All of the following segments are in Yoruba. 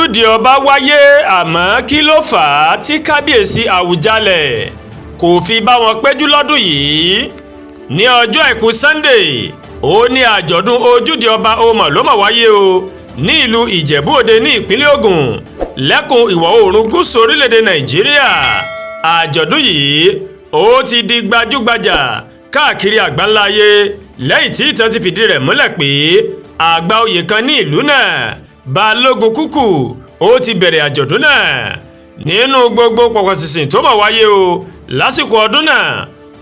ojúde ọba wáyé àmọ́ kí ló fà á tí kábíyèsí Àwùjalẹ̀ kò fi bá wọn péjú lọ́dún yìí? ní ọjọ́ àìkú Sunday ó ní àjọ̀dún ojúde ọba ló wáyé o ní ìlú Ìjẹ̀bú Òde ní ìpínlẹ̀ Ògùn lẹ́kùn ìwọ̀ oòrùn gúúsù orílẹ̀-èdè Nàìjíríà. àjọ̀dún yìí ó ti di gbajúgbajà káàkiri àgbáńlá ayé lẹ́yìn tí ìtàn ti fìdí rẹ̀ múlẹ̀ pé àgbà oyè kan ní ìlú náà Balógun Kúkù ó ti bẹ̀rẹ̀ àjọ̀dún náà. nínú gbogbo pọ̀pọ̀ṣìnṣìn tó máa wáyé o lásìkò ọdún náà,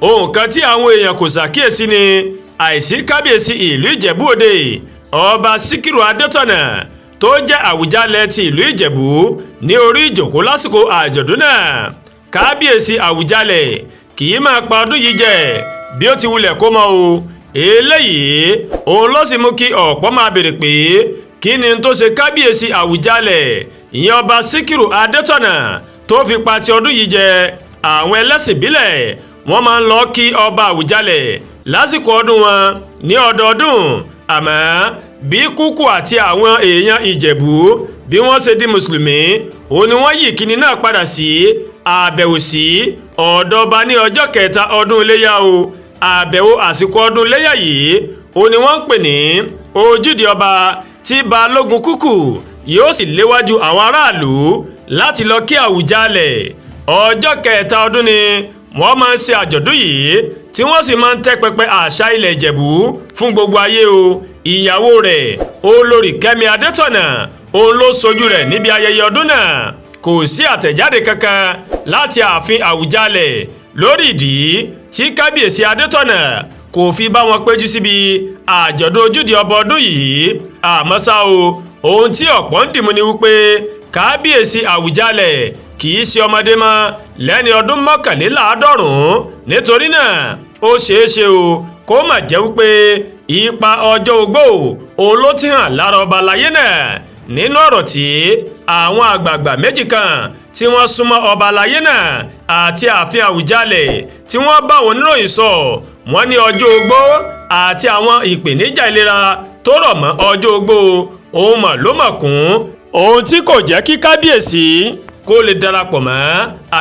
ohun kan tí àwọn èèyàn kò ṣàkíyèsí ni àìsí kábíyèsí ìlú Ìjẹ̀bú Òde Ọba Síkírù Adétọ̀nà tó jẹ́ Àwùjalẹ̀ ti ìlú Ìjẹ̀bú ní orí ìjòkó lásìkò àjọ̀dún náà. kábíyèsí Àwùjalẹ̀ kì í máa pa ọdún yìí jẹ bí ó ti wulẹ̀ kó mọ́ o. eléyìí òun ló sì mú kí ọ̀pọ̀ máa béèrè pé kí ni tó ṣe kábíyèsí Àwùjalẹ̀ ìyẹn Ọba Síkírù Adétọ̀nà tó fi pa ti ọdún yìí jẹ. àwọn ẹlẹ́sìn ìbílẹ̀ wọ́n máa ń lọ kí Ọba Àwùjalẹ̀ lásìkò ọdún wọn ní ọdọọdún, àmọ́ bí Kúkù àti àwọn èèyàn Ìjẹ̀bú bí wọ́n ṣe di mùsùlùmí òun ni wọ́n yí ìkíni náà padà sí àbẹ̀wò sí ọ̀dọ̀ ọba ní ọjọ́ kẹta ọdún iléyá o. àbẹ̀wò àsìkò ọdún iléyá yìí òun ni wọ́n ń pè ní ojúde ọba tí Balógun Kúkù yóò sì léwájú àwọn aráàlú láti lọ kí Àwùjalẹ̀. ọjọ́ kẹta ọdún ni wọ́n máa ń ṣe àjọ̀dún yìí tí wọ́n sì máa ń tẹ́ pẹpẹ àṣà ilẹ̀ Ìjẹ̀bú fún gbogbo ayé o. ìyàwó rẹ̀ Olórí Kẹ́mi Adétọ̀nà òun ló ṣojú rẹ̀ níbi ayẹyẹ ọdún náà. kò sí àtẹ̀jáde kankan láti ààfin Àwùjalẹ̀ lórí ìdí tí kábíyèsí Adétọ̀nà kò fi bá wọn péjú síbi àjọ̀dún ojúde ọba ọdún yìí. àmọ́ ṣá o, ohun tí ọ̀pọ̀ ń dìmú ni wípé kábíyèsí Àwùjalẹ̀ kì í ṣe ọmọdé mọ́ lẹ́ni ọdún 91. nítorí náà ó ṣeé ṣe o kó má jẹ́ wípé ipa ọjọ́ ogbó òun ló ti hàn lára ọba aláyé náà. nínú ọ̀rọ̀ tí àwọn àgbààgbà méjì kan tí wọ́n súnmọ́ ọba aláyé náà àti ààfin Àwùjalẹ̀ tí wọ́n bá oníròyìn sọ, wọ́n ní ọjọ́ ogbó àti àwọn ìpèníjà ìlera tó rọ̀ mọ́ ọjọ́ ogbó òun mọ̀ ló mọ̀ kún ohun tí kò jẹ́ kí kábíyèsí kó lè darapọ̀ mọ́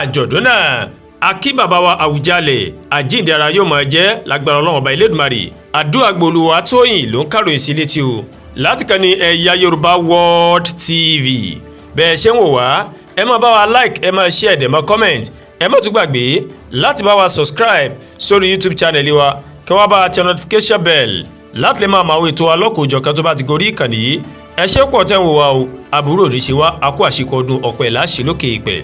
àjọ̀dún náà. akí bàbá wa Àwùjalẹ̀ àjíǹde ara yóò máa jẹ́ lágbára Ọlọ́run ọba Elédùmarè. Àdúràgbòlùwà Tóyìn ló ń káròyìn sí létí o láti kàn ní Ẹ̀yà Yorùbá World TV. bẹ́ẹ̀ ṣe ń wò wá ẹ máa bá wa like, ẹ máa share, ẹ máa comment, ẹ má tún gbàgbé láti bá wa subscribe sórí YouTube channel wa kí wọ́n bá tẹ notification bell láti lè máa àwọn ètò alọ́kòójọ̀kan tó bá ti gorí ìkànnì yìí. ẹ ṣé pọ̀ tẹ́ ń wò wá o, àbúrò ní ṣe wá, a kú àṣekọ ọdún ọ̀pẹ láṣẹ lókè ìpẹ́.